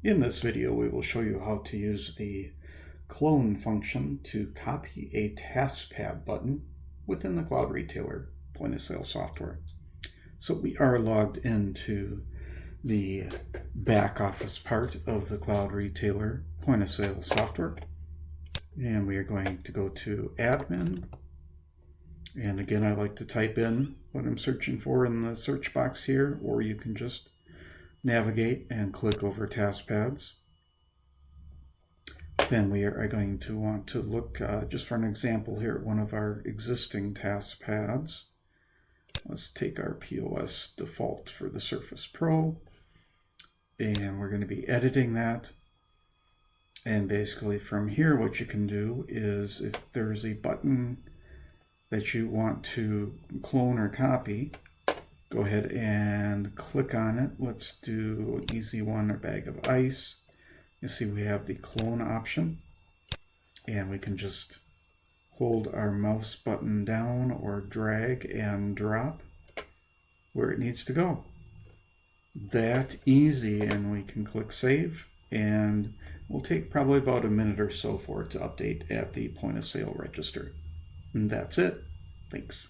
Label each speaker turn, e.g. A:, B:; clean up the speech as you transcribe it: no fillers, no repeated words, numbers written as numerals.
A: In this video, we will show you how to use the clone function to copy a TaskPad button within the Cloud Retailer point of sale software. So we are logged into the back office part of the Cloud Retailer point of sale software. And we are going to go to admin. And again, I like to type in what I'm searching for in the search box here, or you can just navigate and click over TaskPads. Then we are going to want to look just for an example here at one of our existing TaskPads. Let's take our POS default for the Surface Pro, and we're going to be editing that. And basically from here, what you can do is if there's a button that you want to clone or copy, go ahead and click on it. Let's do an easy one, a bag of ice. You see we have the clone option, and we can just hold our mouse button down or drag and drop where it needs to go. That easy, and we can click save, and we'll take probably about a minute or so for it to update at the point of sale register. And that's it. Thanks.